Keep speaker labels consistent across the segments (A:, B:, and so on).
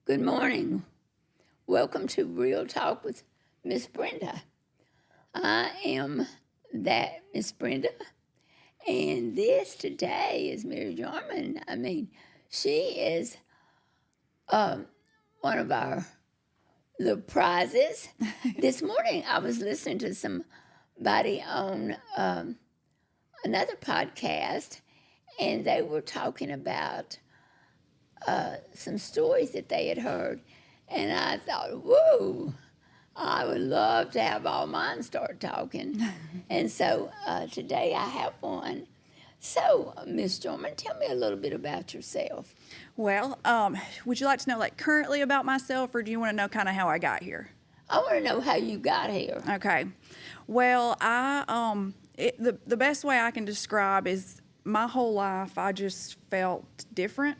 A: Good morning. Welcome to Real Talk with Miss Brenda. I am that Miss Brenda, and this today is Mary Jarman. She is one of our little prizes. This morning I was listening to somebody on another podcast, and they were talking about some stories that they had heard, and I thought, whoa, I would love to have all mine start talking. And so today I have one. So, Miss Jarman, tell me a little bit about yourself.
B: Well, would you like to know like currently about myself, or do you want to know kind of how I got here?
A: I want to know how you got here.
B: Okay. Well, the best way I can describe is my whole life I just felt different.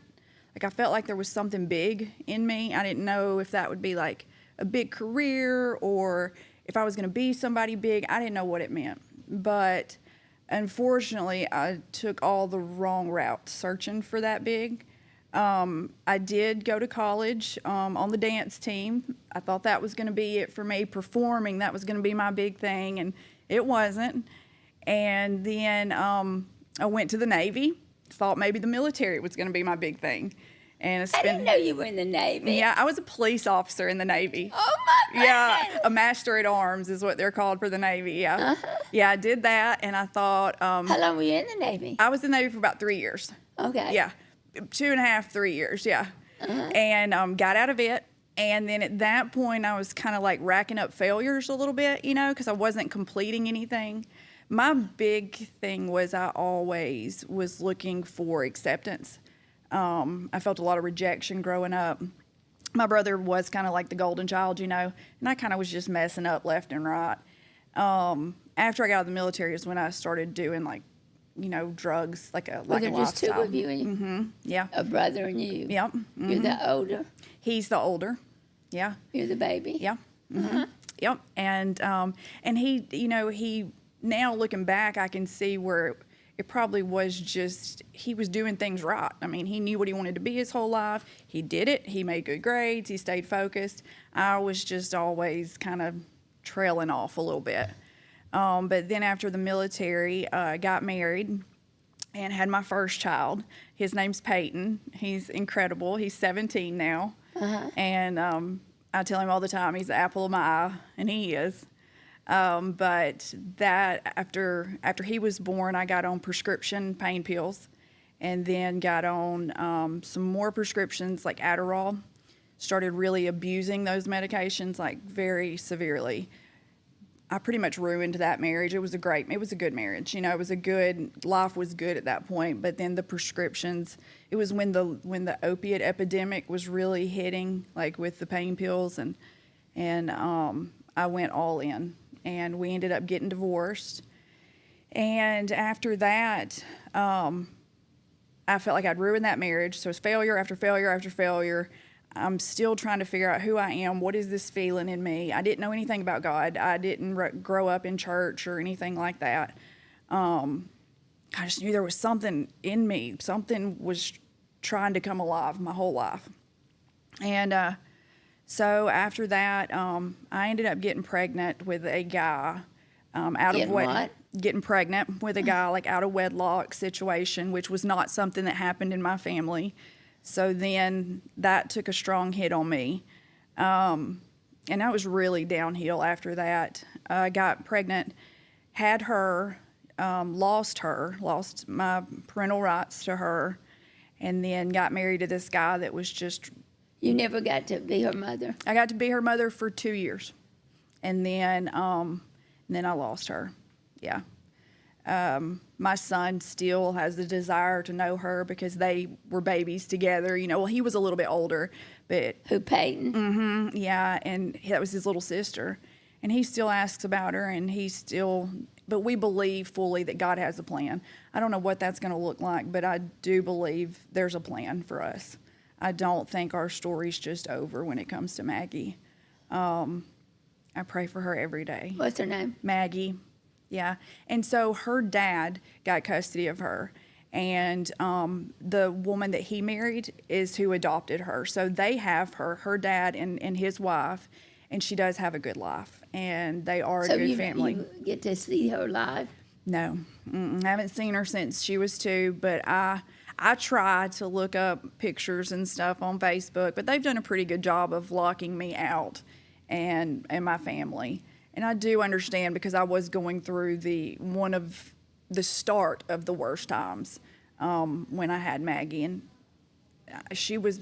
B: Like I felt like there was something big in me. I didn't know if that would be like a big career or if I was going to be somebody big. I didn't know what it meant. But unfortunately, I took all the wrong routes searching for that big. I did go to college on the dance team. I thought that was going to be it for me. Performing, that was going to be my big thing, and it wasn't. And then I went to the Navy. Thought maybe the military was going to be my big thing. And
A: I didn't know you were in the Navy.
B: Yeah, I was a police officer in the Navy.
A: Oh, my goodness.
B: Yeah, a master at arms is what they're called for the Navy, yeah.
A: Uh-huh.
B: Yeah, I did that, and I thought...
A: how long were you in the Navy?
B: I was in the Navy for about 3 years.
A: Okay.
B: Yeah, 2.5, 3 years, yeah.
A: Uh-huh.
B: And got out of it, and then at that point, I was kind of like racking up failures a little bit, because I wasn't completing anything. My big thing was I always was looking for acceptance. I felt a lot of rejection growing up. My brother was kind of like the golden child, and I kind of was just messing up left and right. After I got out of the military is when I started doing drugs, like a
A: Were there just two
B: lifestyle.
A: of you?
B: Mm-hmm. Yeah.
A: A brother and you?
B: Yep. Mm-hmm.
A: You're the older?
B: He's the older. Yeah.
A: You're the baby?
B: Yeah. Mm-hmm.
A: Uh-huh.
B: Yep. And he now looking back, I can see where it probably was just he was doing things right. I mean, he knew what he wanted to be his whole life. He did it. He made good grades. He stayed focused. I was just always kind of trailing off a little bit. But then after the military, I got married and had my first child. His name's Peyton. He's incredible. He's 17 now.
A: Uh-huh.
B: And I tell him all the time he's the apple of my eye, and he is. But that after he was born, I got on prescription pain pills, and then got on some more prescriptions like Adderall. Started really abusing those medications like very severely. I pretty much ruined that marriage. It was a good marriage. Life was good at that point. But then the prescriptions, it was when the opiate epidemic was really hitting, like with the pain pills, and I went all in. And we ended up getting divorced. And after that, I felt like I'd ruined that marriage. So it's failure after failure after failure. I'm still trying to figure out who I am. What is this feeling in me? I didn't know anything about God. I didn't grow up in church or anything like that. I just knew there was something in me. Something was trying to come alive my whole life. And so after that, I ended up getting pregnant with a guy getting pregnant with a guy like out of wedlock situation, which was not something that happened in my family. So then that took a strong hit on me. And I was really downhill after that. I got pregnant, had her, lost my parental rights to her, and then got married to this guy that was just...
A: You never got to be her mother?
B: I got to be her mother for 2 years. And then I lost her. Yeah. My son still has the desire to know her because they were babies together. Well, he was a little bit older, but...
A: Who, Peyton?
B: Mm-hmm, yeah, and that was his little sister. And he still asks about her, but we believe fully that God has a plan. I don't know what that's going to look like, but I do believe there's a plan for us. I don't think our story's just over when it comes to Maggie. I pray for her every day.
A: What's her name?
B: Maggie. Yeah. And so her dad got custody of her. and the woman that he married is who adopted her. So they have her dad and his wife, and she does have a good life, and they are a
A: So
B: good
A: you,
B: family.
A: you get to see her live?
B: No, haven't seen her since she was 2, but I try to look up pictures and stuff on Facebook, but they've done a pretty good job of locking me out and my family. And I do understand, because I was going through one of the start of the worst times when I had Maggie, and she was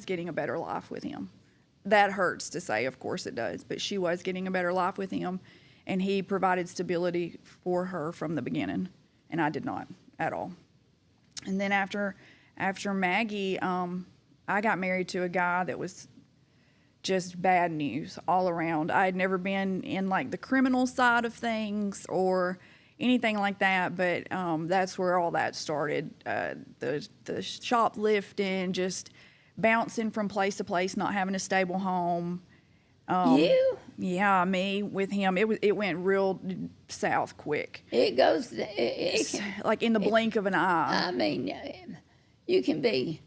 B: getting a better life with him. That hurts to say, of course it does, but she was getting a better life with him, and he provided stability for her from the beginning, and I did not at all. And then after Maggie, I got married to a guy that was just bad news all around. I had never been in like the criminal side of things or anything like that, but that's where all that started. The shoplifting, just bouncing from place to place, not having a stable home.
A: You?
B: Yeah, me with him. It went real south quick.
A: It goes, it can,
B: Like in the blink of an eye.
A: I mean, you can be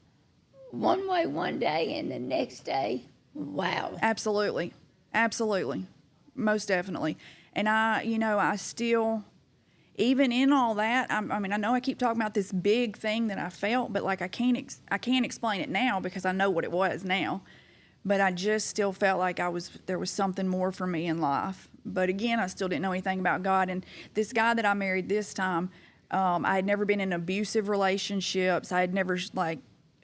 A: one way one day and the next day, wow.
B: Absolutely. Most definitely. And I still, even in all that, I mean, I know I keep talking about this big thing that I felt, but like I can't explain it now because I know what it was now. But I just still felt like there was something more for me in life. But again, I still didn't know anything about God. And this guy that I married this time, I had never been in abusive relationships. I had never,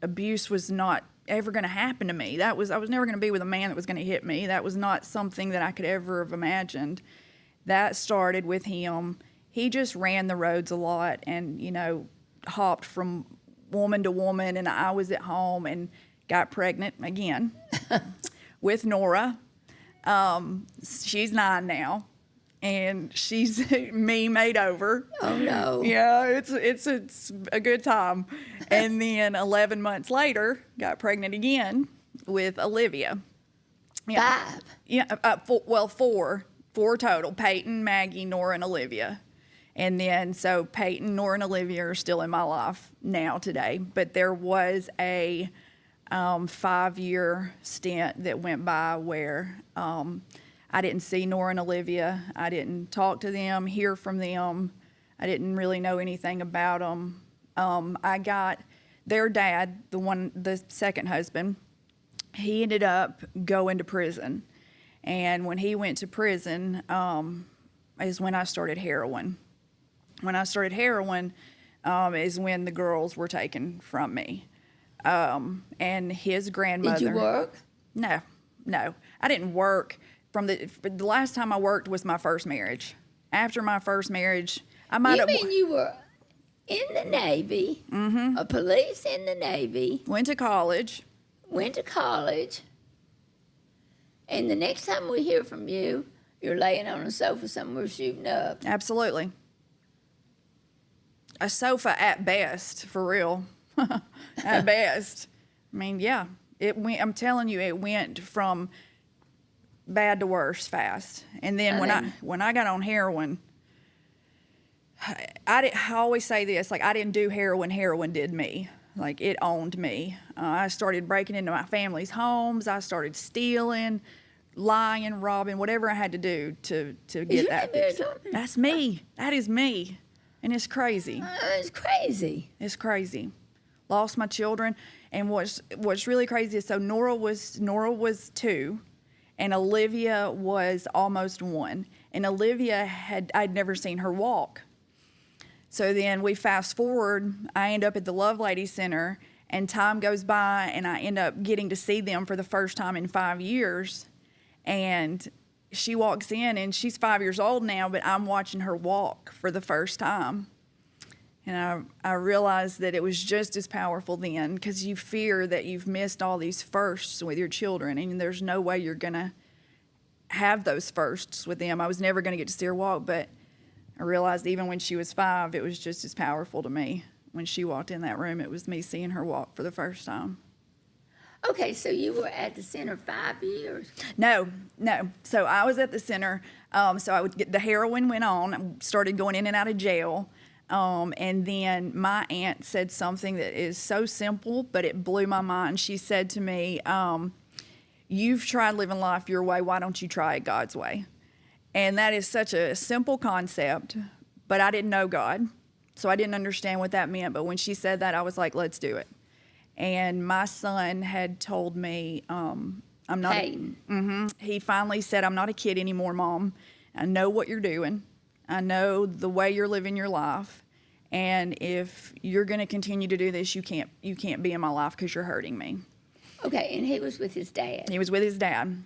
B: abuse was not ever going to happen to me. I was never going to be with a man that was going to hit me. That was not something that I could ever have imagined. That started with him. He just ran the roads a lot and, hopped from woman to woman. And I was at home and got pregnant again with Nora. She's 9 now, and she's me made over.
A: Oh no.
B: Yeah, it's a good time. And then 11 months later, got pregnant again with Olivia. Yeah.
A: 5.
B: Yeah, four total: Peyton, Maggie, Nora, and Olivia. And then so Peyton, Nora, and Olivia are still in my life now today. But there was a 5-year stint that went by where I didn't see Nora and Olivia. I didn't talk to them, hear from them. I didn't really know anything about them. I got their dad, the second husband. He ended up going to prison, and when he went to prison, is when I started heroin. When I started heroin, is when the girls were taken from me. And his grandmother.
A: Did you work?
B: No. I didn't work. The last time I worked was my first marriage. After my first marriage, I might have.
A: You mean you were in the Navy, a police in the Navy,
B: went to college.
A: And the next time we hear from you, you're laying on a sofa somewhere shooting up.
B: Absolutely. A sofa at best, for real. At best. I mean, yeah. I'm telling you, it went from bad to worse fast. And then when I got on heroin, I always say this, I didn't do heroin did me. It owned me. I started breaking into my family's homes. I started stealing, lying, robbing, whatever I had to do to get that fixed. That's me. That is me. And it's crazy.
A: It's crazy.
B: It's crazy. Lost my children. And what's really crazy is, so Nora was 2, and Olivia was almost 1. And Olivia I'd never seen her walk. So then we fast forward, I end up at the Love Lady Center, and time goes by, and I end up getting to see them for the first time in 5 years. And she walks in, and she's 5 years old now, but I'm watching her walk for the first time. And I realized that it was just as powerful then, because you fear that you've missed all these firsts with your children, and there's no way you're going to have those firsts with them. I was never going to get to see her walk, but I realized even when she was 5, it was just as powerful to me. When she walked in that room, it was me seeing her walk for the first time.
A: Okay, so you were at the center 5 years?
B: No. So I was at the center. So the heroin went on. I started going in and out of jail. And then my aunt said something that is so simple, but it blew my mind. She said to me, you've tried living life your way. Why don't you try it God's way? And that is such a simple concept, but I didn't know God, so I didn't understand what that meant. But when she said that, I was like, let's do it. And my son had told me, I'm not. He finally said, I'm not a kid anymore, Mom. I know what you're doing. I know the way you're living your life. And if you're going to continue to do this, you can't be in my life because you're hurting me.
A: Okay, and he was with his dad.
B: He was with his dad.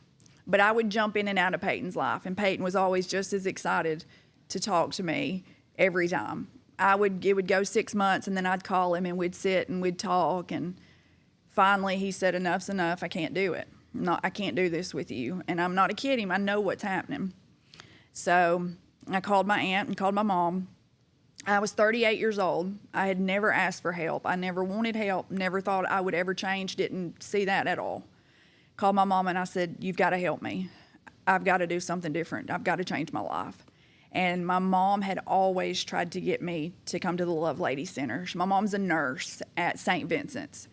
B: But I would jump in and out of Peyton's life, and Peyton was always just as excited to talk to me every time. It would go 6 months, and then I'd call him, and we'd sit and we'd talk. And finally, he said, enough's enough. I can't do it. I can't do this with you. And I'm not kidding. I know what's happening. So I called my aunt and called my mom. I was 38 years old. I had never asked for help. I never wanted help, never thought I would ever change, didn't see that at all. Called my mom and I said, you've got to help me. I've got to do something different. I've got to change my life. And my mom had always tried to get me to come to the Love Lady Center. My mom's a nurse at St. Vincent's.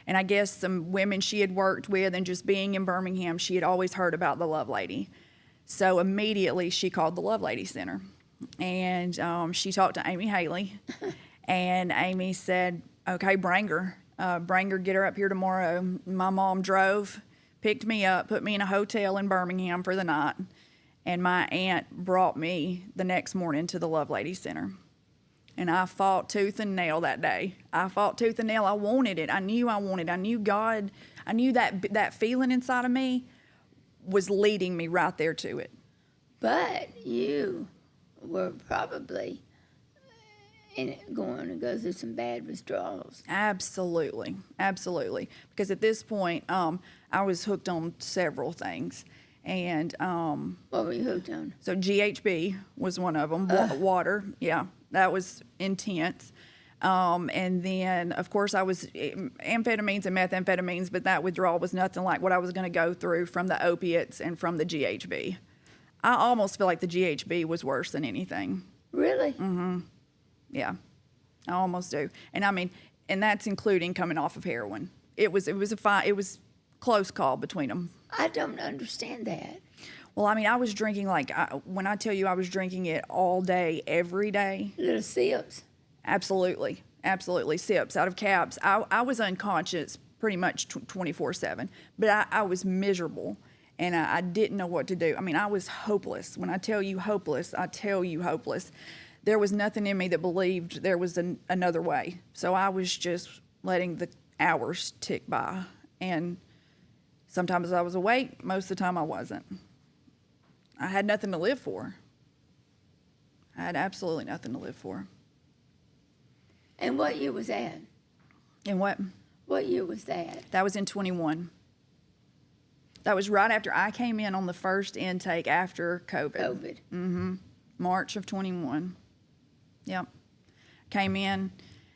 B: And I guess some women she had worked with and just being in Birmingham, she had always heard about the Love Lady. So immediately she called the Love Lady Center. And she talked to Amy Haley. And Amy said, okay, bring her. Get her up here tomorrow. My mom drove, picked me up, put me in a hotel in Birmingham for the night. And my aunt brought me the next morning to the Love Lady Center. And I fought tooth and nail that day. I fought tooth and nail. I wanted it. I knew I wanted it. I knew God. I knew that feeling inside of me was leading me right there to it.
A: But you were probably going to go through some bad withdrawals.
B: Absolutely. Because at this point, I was hooked on several things. And
A: what were you hooked on?
B: So GHB was one of them. Water, yeah, that was intense. And then, of course, I was amphetamines and methamphetamines, but that withdrawal was nothing like what I was going to go through from the opiates and from the GHB. I almost feel like the GHB was worse than anything.
A: Really?
B: Mm-hmm. Yeah, I almost do. And I mean, and that's including coming off of heroin. It was close call between them.
A: I don't understand that.
B: Well, I mean, I was drinking when I tell you I was drinking it all day, every day.
A: Little sips.
B: Absolutely, sips out of caps. I was unconscious pretty much 24/7, but I was miserable, and I didn't know what to do. I mean, I was hopeless. When I tell you hopeless, I tell you hopeless. There was nothing in me that believed there was another way. So I was just letting the hours tick by, and sometimes I was awake, most of the time I wasn't. I had nothing to live for. I had absolutely nothing to live for.
A: And what year was that?
B: And what?
A: What year was that?
B: That was in 21. That was right after I came in on the first intake after COVID. Mm-hmm. March of 21. Yep. Came in,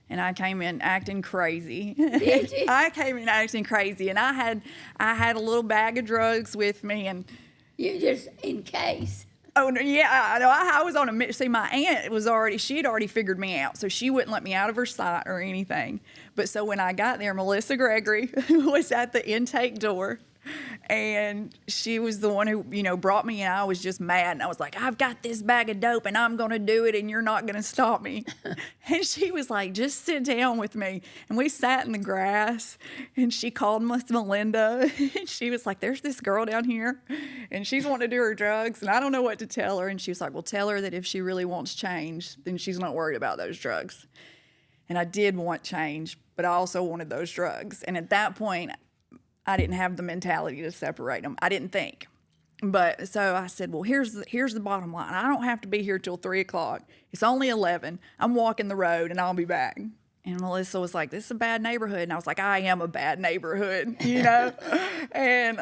B: and I came in acting crazy.
A: Did you?
B: I came in acting crazy, and I had a little bag of drugs with me, and
A: You just in case.
B: oh no, yeah, I was on a see. My aunt she had already figured me out, so she wouldn't let me out of her sight or anything. But so when I got there, Melissa Gregory was at the intake door. And she was the one who, brought me in. I was just mad. And I was like, I've got this bag of dope and I'm going to do it and you're not going to stop me. And she was like, just sit down with me. And we sat in the grass and she called Miss Melinda. And she was like, there's this girl down here and she's wanting to do her drugs. And I don't know what to tell her. And she was like, well, tell her that if she really wants change, then she's not worried about those drugs. And I did want change, but I also wanted those drugs. And at that point, I didn't have the mentality to separate them. I didn't think. But so I said, well, here's the bottom line. I don't have to be here till 3:00. It's only 11. I'm walking the road and I'll be back. And Melissa was like, this is a bad neighborhood. And I was like, I am a bad neighborhood, and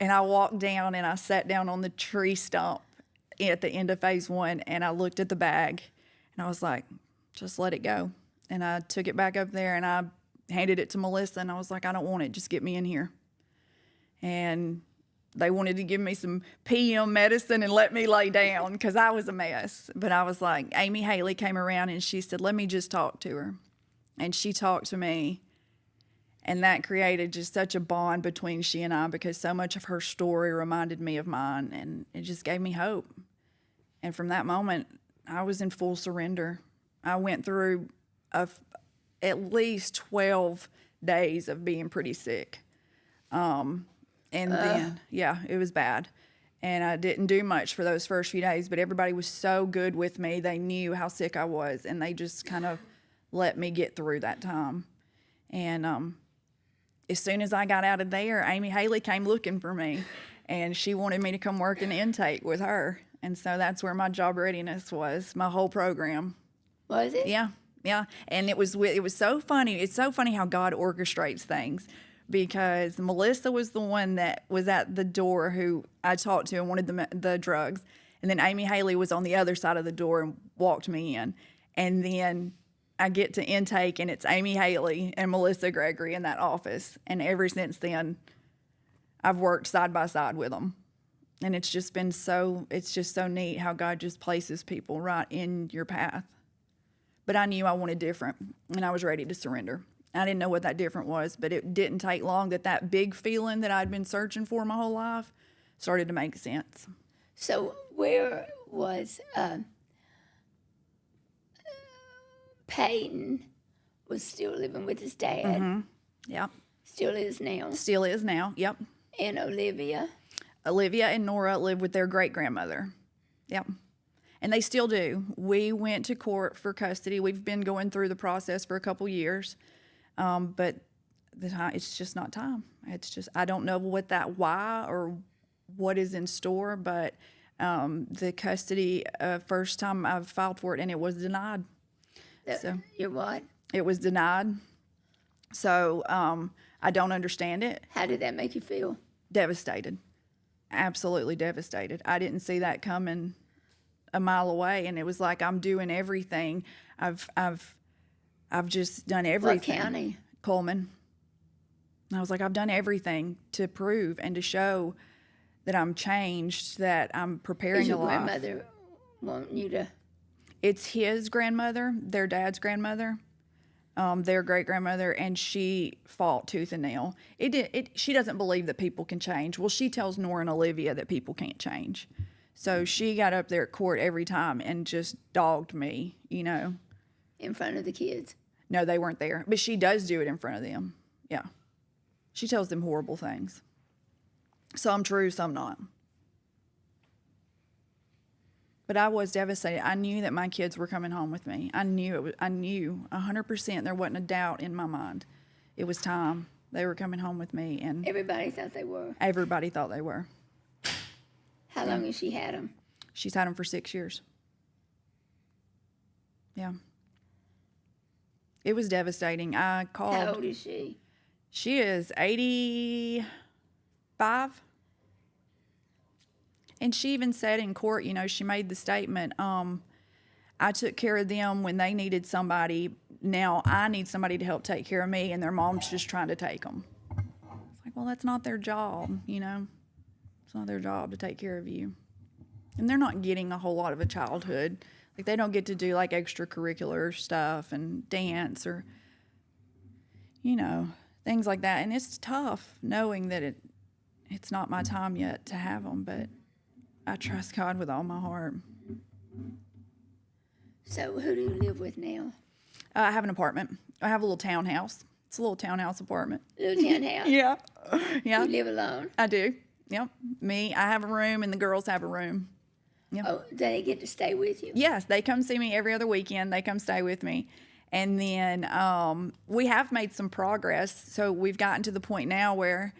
B: I walked down and I sat down on the tree stump at the end of phase 1. And I looked at the bag and I was like, just let it go. And I took it back up there and I handed it to Melissa, and I was like, I don't want it. Just get me in here. And They wanted to give me some PM medicine and let me lay down because I was a mess. But I was like, Amy Haley came around and she said, let me just talk to her. And she talked to me. And that created just such a bond between she and I because so much of her story reminded me of mine. And it just gave me hope. And from that moment, I was in full surrender. I went through at least 12 days of being pretty sick. And then, yeah, it was bad. And I didn't do much for those first few days, but everybody was so good with me. They knew how sick I was, and they just kind of let me get through that time. And as soon as I got out of there, Amy Haley came looking for me, and she wanted me to come work in intake with her. And so that's where my job readiness was, my whole program.
A: Was it?
B: Yeah, yeah. And it was so funny. It's so funny how God orchestrates things. Because Melissa was the one that was at the door who I talked to and wanted the drugs. And then Amy Haley was on the other side of the door and walked me in. And then I get to intake, and it's Amy Haley and Melissa Gregory in that office. And ever since then, I've worked side by side with them. And it's just so neat how God just places people right in your path. But I knew I wanted different, and I was ready to surrender. I didn't know what that different was, but it didn't take long that big feeling that I'd been searching for my whole life started to make sense.
A: So where was Peyton was still living with his dad?
B: Mm-hmm. Yep.
A: Still is now.
B: Still is now, yep.
A: And Olivia?
B: Olivia and Nora live with their great-grandmother. Yep. And they still do. We went to court for custody. We've been going through the process for a couple years. But it's just not time. It's just, I don't know why or what is in store, but the custody, first time I've filed for it, and it was denied.
A: Your what?
B: It was denied. So I don't understand it.
A: How did that make you feel?
B: Devastated. Absolutely devastated. I didn't see that coming a mile away, and it was like I'm doing everything. I've just done everything.
A: What county?
B: Coleman. And I was like, I've done everything to prove and to show that I'm changed, that I'm preparing a life.
A: Is your grandmother wanting you to?
B: It's his grandmother, their dad's grandmother, their great-grandmother, and she fought tooth and nail. She doesn't believe that people can change. Well, she tells Nora and Olivia that people can't change. So she got up there at court every time and just dogged me,
A: In front of the kids?
B: No, they weren't there. But she does do it in front of them. Yeah. She tells them horrible things. Some true, some not. But I was devastated. I knew that my kids were coming home with me. I knew 100%. There wasn't a doubt in my mind. It was time. They were coming home with me. And
A: everybody thought they were?
B: Everybody thought they were.
A: How long has she had them?
B: She's had them for 6 years. Yeah. It was devastating. I called.
A: How old is she?
B: She is 85. And she even said in court, she made the statement, I took care of them when they needed somebody. Now I need somebody to help take care of me, and their mom's just trying to take them. It's like, well, that's not their job, It's not their job to take care of you. And they're not getting a whole lot of a childhood. Like, they don't get to do, extracurricular stuff and dance or, things like that. And it's tough knowing that it's not my time yet to have them, but I trust God with all my heart.
A: So who do you live with now?
B: I have an apartment. I have a little townhouse. It's a little townhouse apartment.
A: Little townhouse?
B: Yeah. Yeah.
A: You live alone?
B: I do. Yep. Me, I have a room, and the girls have a room. Yep.
A: Oh, do they get to stay with you?
B: Yes, they come see me every other weekend. They come stay with me. And then we have made some progress. So we've gotten to the point now where,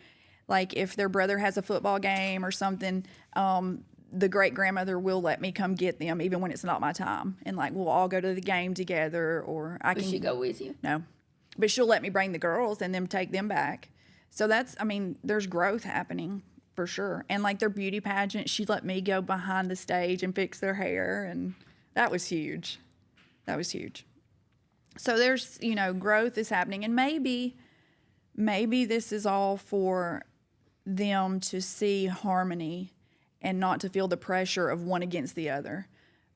B: if their brother has a football game or something, the great-grandmother will let me come get them, even when it's not my time. And, we'll all go to the game together, or I can...
A: Will she go with you?
B: No. But she'll let me bring the girls and then take them back. So there's growth happening. For sure. And their beauty pageant, she let me go behind the stage and fix their hair, and that was huge. That was huge. So there's, growth is happening, and maybe this is all for them to see harmony and not to feel the pressure of one against the other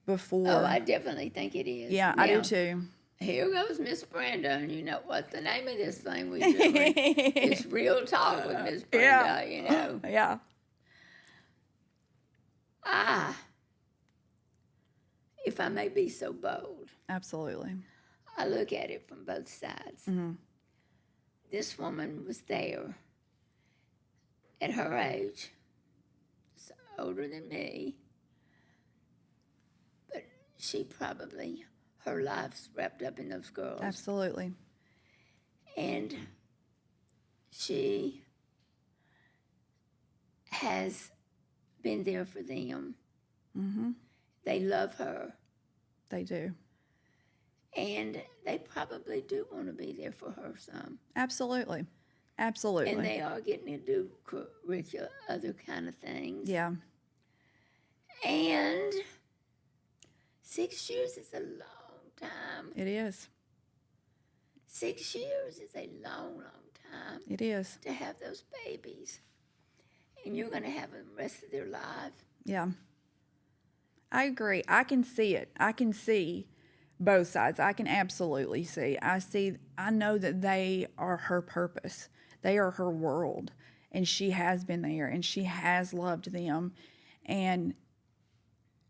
B: before.
A: Oh, I definitely think it is.
B: Yeah, I do
A: Now,
B: too.
A: Here goes Miss Brenda, and you know what the name of this thing we're doing? It's Real Talk with Miss Brenda, you know.
B: Yeah.
A: If I may be so bold,
B: Absolutely.
A: I look at it from both sides. This woman was there at her age, just older than me, but she probably, her life's wrapped up in those girls.
B: Absolutely.
A: And she has been there for them. They love her.
B: They do.
A: And they probably do want to be there for her some.
B: Absolutely. Absolutely.
A: And they are getting to do curricular, other kind of things.
B: Yeah.
A: And 6 years is a long time.
B: It is.
A: 6 years is a long, long time
B: It is.
A: to have those babies. And you're going to have them the rest of their life.
B: Yeah. I agree. I can see it. I can see both sides. I can absolutely see. I know that they are her purpose. They are her world. And she has been there and she has loved them. And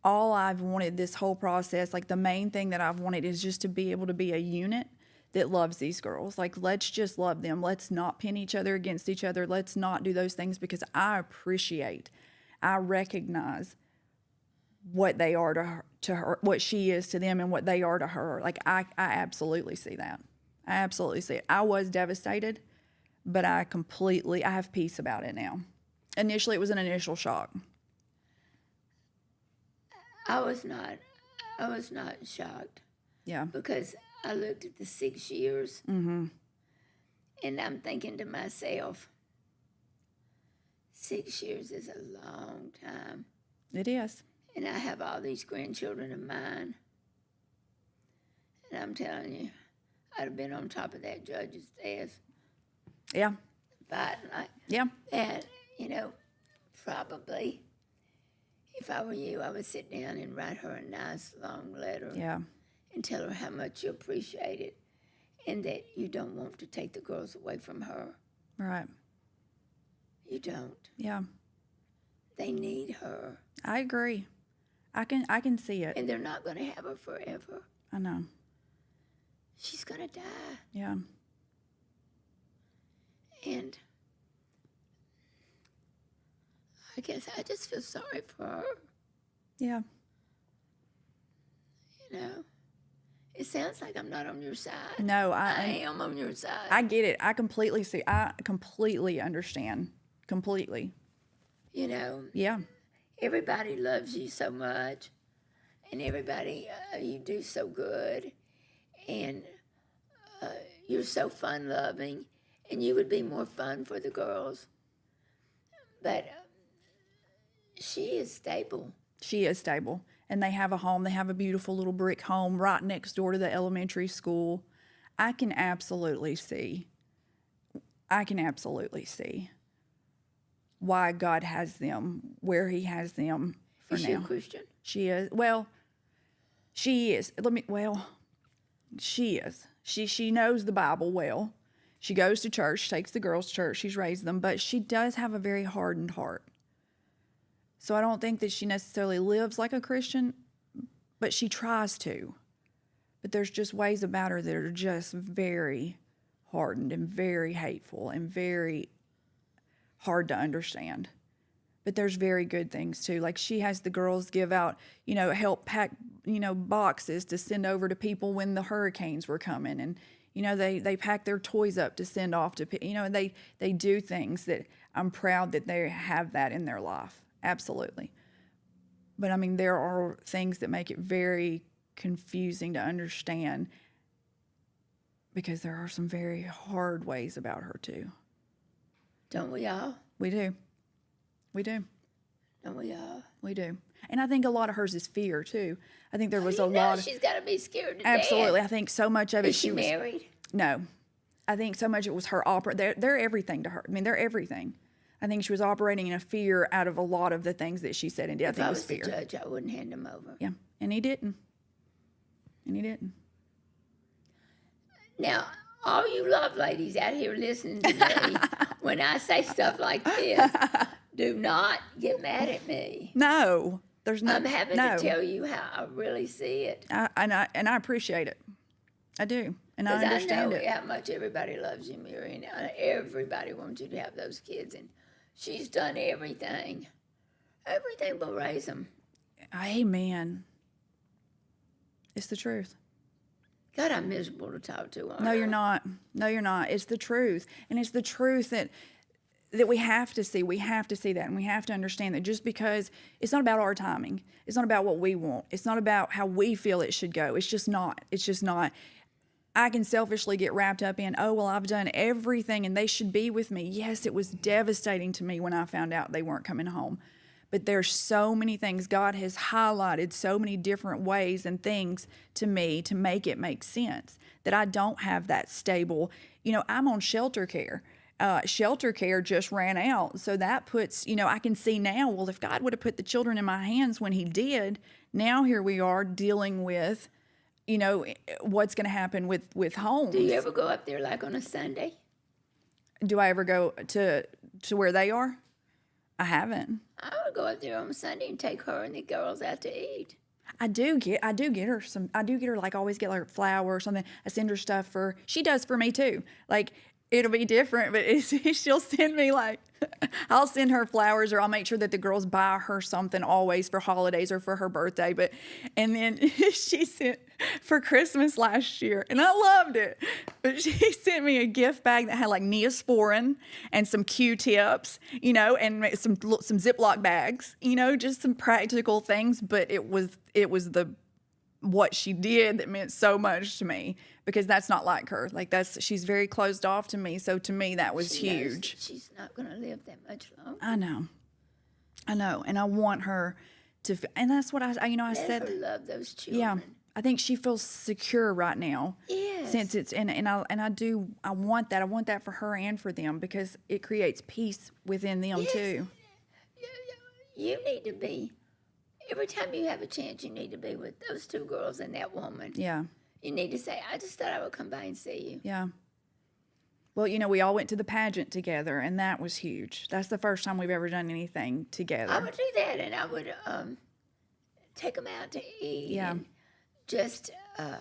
B: all I've wanted this whole process, like the main thing that I've wanted is just to be able to be a unit that loves these girls. Like, let's just love them. Let's not pin each other against each other. Let's not do those things because I recognize what they are to her, what she is to them and what they are to her. Like, I absolutely see that. I absolutely see it. I was devastated, but I have peace about it now. Initially, it was an initial shock.
A: I was not shocked.
B: Yeah.
A: Because I looked at the 6 years and I'm thinking to myself, 6 years is a long time.
B: It is.
A: And I have all these grandchildren of mine. And I'm telling you, I'd have been on top of that judge's desk.
B: Yeah.
A: Fighting like
B: Yeah.
A: that. You know, probably, if I were you, I would sit down and write her a nice long letter.
B: Yeah.
A: And tell her how much you appreciate it and that you don't want to take the girls away from her.
B: Right.
A: You don't.
B: Yeah.
A: They need her.
B: I agree. I can see it.
A: And they're not going to have her forever.
B: I know.
A: She's going to die.
B: Yeah.
A: And I guess I just feel sorry for her.
B: Yeah.
A: You know, it sounds like I'm not on your side.
B: No,
A: I am on your side.
B: I get it. I completely see. I completely understand. Completely.
A: You know.
B: Yeah.
A: Everybody loves you so much, and everybody, you do so good, and you're so fun-loving, and you would be more fun for the girls. But she is stable.
B: She is stable. And they have a home. They have a beautiful little brick home right next door to the elementary school. I can absolutely see why God has them where he has them for
A: Is
B: now.
A: she a Christian?
B: She is. Well, she is. She is. She knows the Bible well. She goes to church, takes the girls to church. She's raised them. But she does have a very hardened heart. So I don't think that she necessarily lives like a Christian, but she tries to. But there's just ways about her that are just very hardened and very hateful and very hard to understand. But there's very good things too. Like she has the girls give out, help pack, boxes to send over to people when the hurricanes were coming. And, they pack their toys up to send off to, they do things that I'm proud that they have that in their life. Absolutely. But I mean, there are things that make it very confusing to understand because there are some very hard ways about her too.
A: Don't we all?
B: We do. We do.
A: Don't we all?
B: We do. And I think a lot of hers is fear too. I think there was a
A: You know
B: lot of...
A: she's got to be scared to
B: Absolutely.
A: death.
B: I think so much of it...
A: Is she married?
B: No. I think so much it was her opera. They're everything to her. I mean, they're everything. I think she was operating in a fear out of a lot of the things that she said and did. I
A: If
B: think
A: I
B: it was
A: was the
B: fear.
A: judge, I wouldn't hand him over.
B: Yeah, and he didn't. And he didn't.
A: Now, all you love ladies out here listening to me, when I say stuff like this, do not get mad at me.
B: No, there's no.
A: I'm having
B: no.
A: to tell you how I really see it.
B: And I appreciate it. I do, and I
A: Because I
B: understand
A: know
B: it.
A: how much everybody loves you, Mary, and everybody wants you to have those kids. And she's done everything but raise them.
B: Amen. It's the truth.
A: God, I'm miserable to talk to.
B: No, you're not. No, you're not. It's the truth, and it's the truth that we have to see. We have to see that, and we have to understand that just because it's not about our timing, it's not about what we want, it's not about how we feel it should go. It's just not. It's just not. I can selfishly get wrapped up in, oh, well, I've done everything and they should be with me. Yes, it was devastating to me when I found out they weren't coming home. But there's so many things. God has highlighted so many different ways and things to me to make it make sense that I don't have that stable. I'm on shelter care. Shelter care just ran out. So that puts, I can see now, well, if God would have put the children in my hands when he did, now here we are dealing with, what's going to happen with homes.
A: Do you ever go up there like on a Sunday?
B: Do I ever go to where they are? I haven't.
A: I would go up there on Sunday and take her and the girls out to eat.
B: I do get her some. I do get her, like, always get like flour or something. I send her stuff she does for me too. Like, it'll be different, but she'll send me, like, I'll send her flowers, or I'll make sure that the girls buy her something always for holidays or for her birthday. And then she sent for Christmas last year, and I loved it. But she sent me a gift bag that had like Neosporin and some Q-tips, and some Ziploc bags, just some practical things. But it was what she did that meant so much to me, because that's not like her. Like, she's very closed off to me. So to me, that was
A: She knows
B: huge.
A: that she's not going to live that much longer.
B: I know. And I want her to, and that's what I
A: Let
B: said.
A: her love those children.
B: Yeah. I think she feels secure right now.
A: Yes.
B: Since it's, and I want that. I want that for her and for them, because it creates peace within them
A: Yes.
B: too.
A: You need to be, every time you have a chance, you need to be with those two girls and that woman.
B: Yeah.
A: You need to say, I just thought I would come by and see you.
B: Yeah. Well, we all went to the pageant together, and that was huge. That's the first time we've ever done anything together.
A: I would do that, and I would take them out to eat.
B: Yeah.
A: And just,
B: I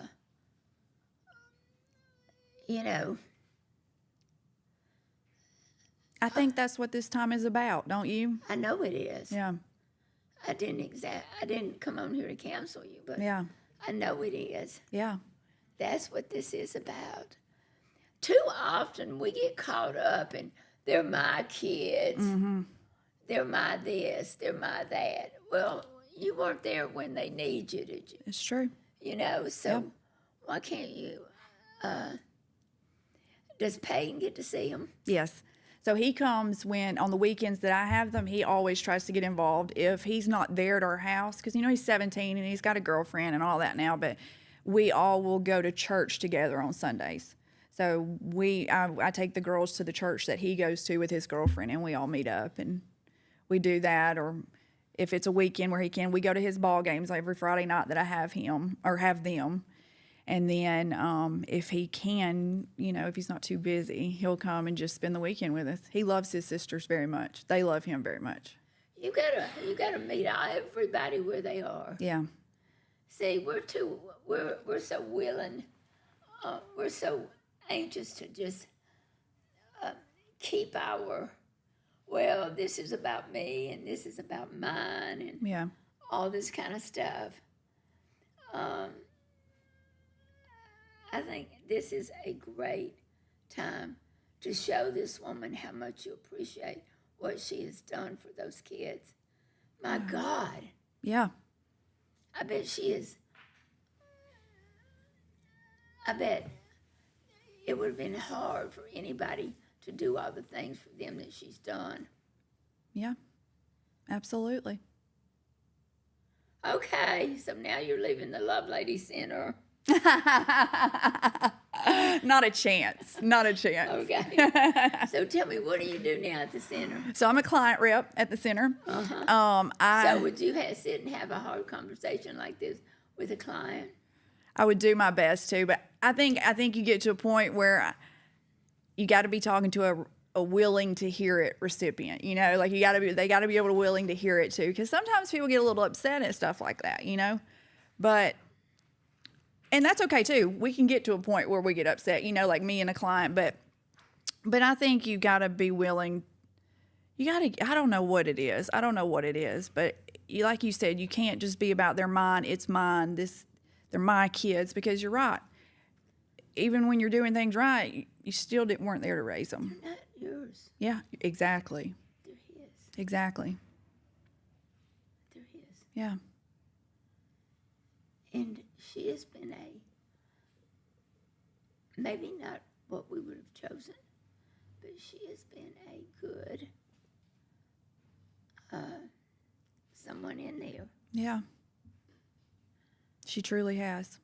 B: think that's what this time is about, don't you?
A: I know it is.
B: Yeah.
A: I didn't come on here to counsel you, but
B: Yeah.
A: I know it is.
B: Yeah.
A: That's what this is about. Too often we get caught up in, they're my kids, they're my this, they're my that. Well, you weren't there when they need you, did you?
B: It's true.
A: So why can't you, does Peyton get to see them?
B: Yes. So he comes on the weekends that I have them, he always tries to get involved. If he's not there at our house, because, he's 17 and he's got a girlfriend and all that now, but we all will go to church together on Sundays. So I take the girls to the church that he goes to with his girlfriend, and we all meet up and we do that. Or if it's a weekend where we go to his ball games every Friday night that I have him or have them. And then if he can, if he's not too busy, he'll come and just spend the weekend with us. He loves his sisters very much. They love him very much.
A: You gotta meet everybody where they are.
B: Yeah.
A: See, we're so willing, we're so anxious to just keep this is about me and this is about mine and
B: Yeah.
A: all this kind of stuff. I think this is a great time to show this woman how much you appreciate what she has done for those kids. My God,
B: Yeah.
A: I bet she is. I bet it would have been hard for anybody to do all the things for them that she's done.
B: Yeah. Absolutely.
A: Okay, so now you're leaving the Love Lady Center.
B: Not a chance. Not a chance.
A: Okay. So tell me, what do you do now at the center?
B: So I'm a client rep at the center.
A: So would you sit and have a hard conversation like this with a client?
B: I would do my best to, but I think you get to a point where you got to be talking to a willing to hear it recipient. You know, like they got to be able to willing to hear it too, because sometimes people get a little upset at stuff like that. You know, and that's okay too. We can get to a point where we get upset. You know, like me and a client, but I think you got to be willing. You got to. I don't know what it is. But like you said, you can't just be about their mine. It's mine. They're my kids, because you're right. Even when you're doing things right, you still weren't there to raise them.
A: They're not yours.
B: Yeah, exactly.
A: They're his.
B: Exactly.
A: They're his.
B: Yeah.
A: And she has been maybe not what we would have chosen, but she has been a good someone in there.
B: Yeah. She truly has.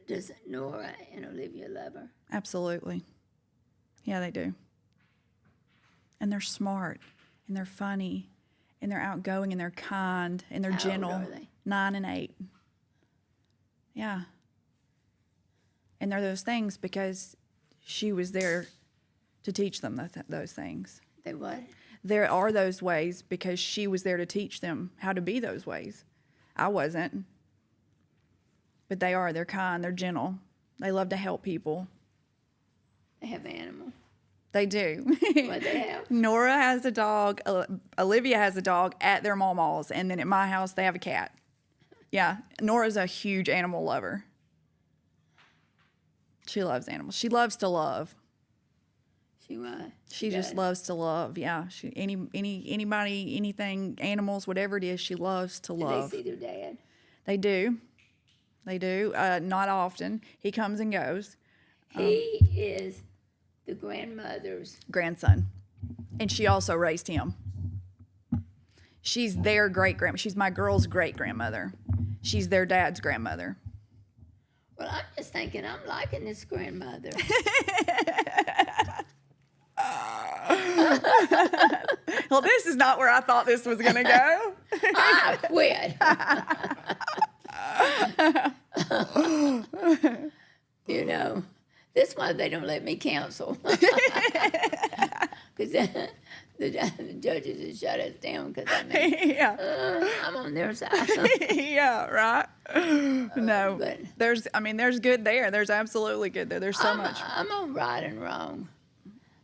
A: Does Nora and Olivia love her?
B: Absolutely. Yeah, they do. And they're smart, and they're funny, and they're outgoing, and they're kind, and they're gentle.
A: How old are they?
B: 9 and 8. Yeah. And they're those things because she was there to teach them those things.
A: They what?
B: There are those ways because she was there to teach them how to be those ways. I wasn't. But they are. They're kind. They're gentle. They love to help people.
A: They have animals.
B: They do.
A: What they have?
B: Nora has a dog. Olivia has a dog at their mama's. And then at my house, they have a cat. Yeah. Nora's a huge animal lover. She loves animals. She loves to love.
A: She what?
B: She just loves to love. Yeah. Anybody, anything, animals, whatever it is, she loves to love.
A: Do they see their dad?
B: They do. They do. Not often. He comes and goes.
A: He is the grandmother's
B: grandson. And she also raised him. She's their great-grandma. She's my girl's great-grandmother. She's their dad's grandmother.
A: Well, I'm just thinking I'm liking this grandmother.
B: Well, this is not where I thought this was going to go.
A: I quit. You know, this one they don't let me counsel. Because the judges have shut us down because I'm on their side.
B: Yeah, right. No,
A: but
B: there's good there. There's absolutely good there. There's so much.
A: I'm on right and wrong.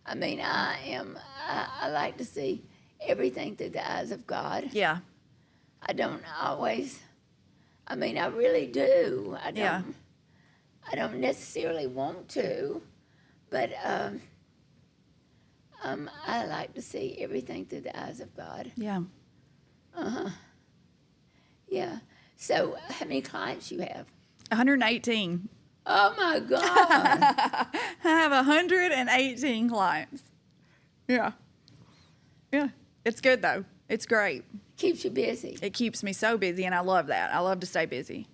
A: I mean, I like to see everything through the eyes of God.
B: Yeah.
A: I don't always, I mean, I really do. I don't necessarily want to, but I like to see everything through the eyes of God.
B: Yeah.
A: Yeah. So how many clients you have?
B: 118.
A: Oh, my God.
B: I have 118 clients. Yeah. Yeah. It's good, though. It's great.
A: Keeps you busy.
B: It keeps me so busy, and I love that. I love to stay busy.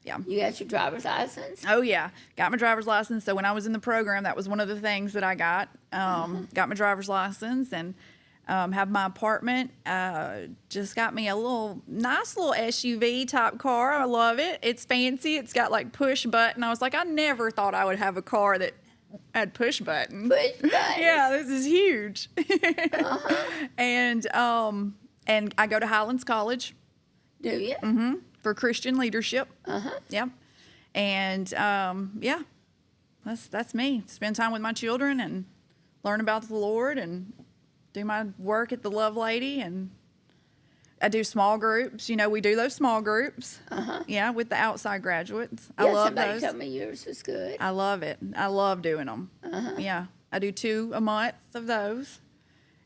B: Yeah.
A: You got your driver's license?
B: Oh, yeah. Got my driver's license. So when I was in the program, that was one of the things that I got. Got my driver's license and have my apartment. Just got me a nice little SUV type car. I love it. It's fancy. It's got like push button. I was like, I never thought I would have a car that had push button.
A: Push button.
B: Yeah, this is huge. And I go to Highlands College.
A: Do you?
B: Mm-hmm. For Christian leadership. Yep. And yeah, that's me. Spend time with my children and learn about the Lord and do my work at the Love Lady, and I do small groups. You know, we do those small groups. Yeah, with the outside graduates. I love
A: somebody
B: those.
A: told me yours was good.
B: I love it. I love doing them. Yeah, I do 2 a month of those.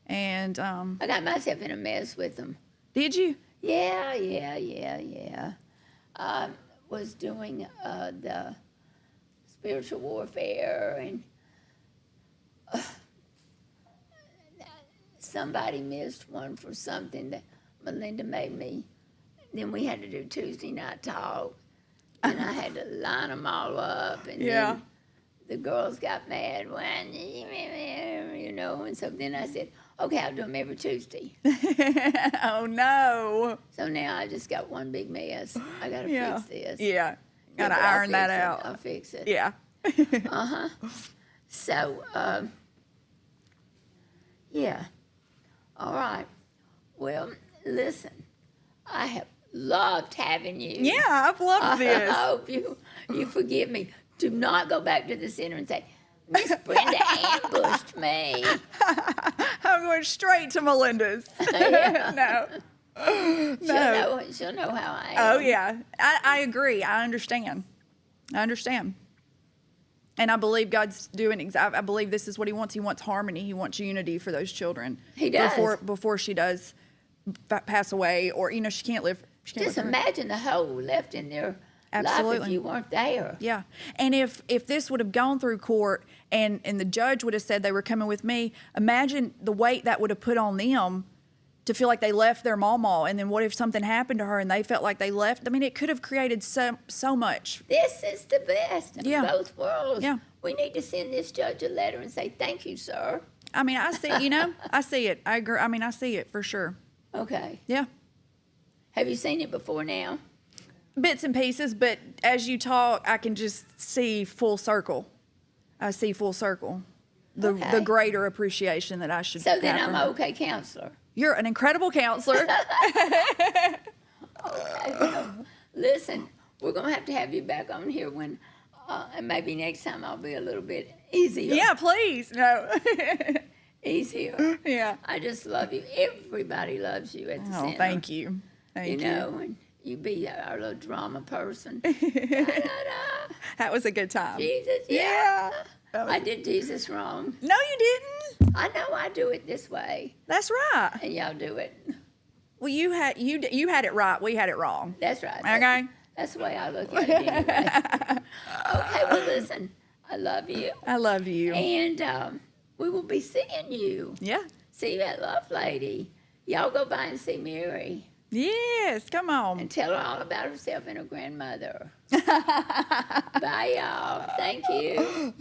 B: And
A: I got myself in a mess with them.
B: did you?
A: Yeah. I was doing the spiritual warfare, and somebody missed one for something that Melinda made me. Then we had to do Tuesday night talk. and I had to line them all up, and then the girls got mad when, and so then I said, okay, I'll do them every Tuesday.
B: Oh, no.
A: So now I just got one big mess. I got to fix this.
B: Yeah. Got to
A: but
B: iron that out.
A: I'll fix it.
B: Yeah.
A: So, yeah. All right. Well, listen, I have loved having you.
B: Yeah, I've loved this.
A: I hope you forgive me. Do not go back to the center and say, Miss Brenda ambushed me.
B: I'm going straight to Melinda's. No.
A: She'll know how I am.
B: Oh, yeah. I agree. I understand. And I believe God's doing exactly. I believe this is what He wants. He wants harmony. He wants unity for those children.
A: He does.
B: Before she does pass away, or she can't live.
A: Just imagine the hole left in their life if you weren't there.
B: Yeah, and if this would have gone through court and the judge would have said they were coming with me, imagine the weight that would have put on them to feel like they left their mama, and then what if something happened to her and they felt like they left? I mean, it could have created so much.
A: This is the best of both worlds.
B: Yeah.
A: We need to send this judge a letter and say, thank you, sir.
B: I mean, I see, I see it. I agree. I mean, I see it for sure.
A: Okay.
B: Yeah.
A: Have you seen it before now?
B: Bits and pieces, but as you talk, I can just see full circle. I see full circle. The greater appreciation that I should have.
A: So then I'm
B: for
A: an
B: her.
A: okay counselor.
B: You're an incredible counselor.
A: Okay. Well, listen, we're going to have you back on here when, and maybe next time I'll be a little bit easier.
B: Yeah, please. No.
A: Easier.
B: Yeah.
A: I just love you. Everybody loves you at the center.
B: Oh, thank you. Thank you.
A: And you be our little drama person.
B: That was a good time.
A: Jesus, yeah. I did Jesus wrong.
B: No, you didn't.
A: I know I do it this way,
B: That's right.
A: and y'all do it.
B: Well, you had it right. We had it wrong.
A: That's right.
B: Okay.
A: That's the way I look at it anyway. Okay, well, listen, I love you.
B: I love you.
A: And we will be seeing you.
B: Yeah.
A: See you at Love Lady. Y'all go by and see Mary.
B: Yes. Come on.
A: And tell her all about herself and her grandmother. Bye, y'all. Thank you.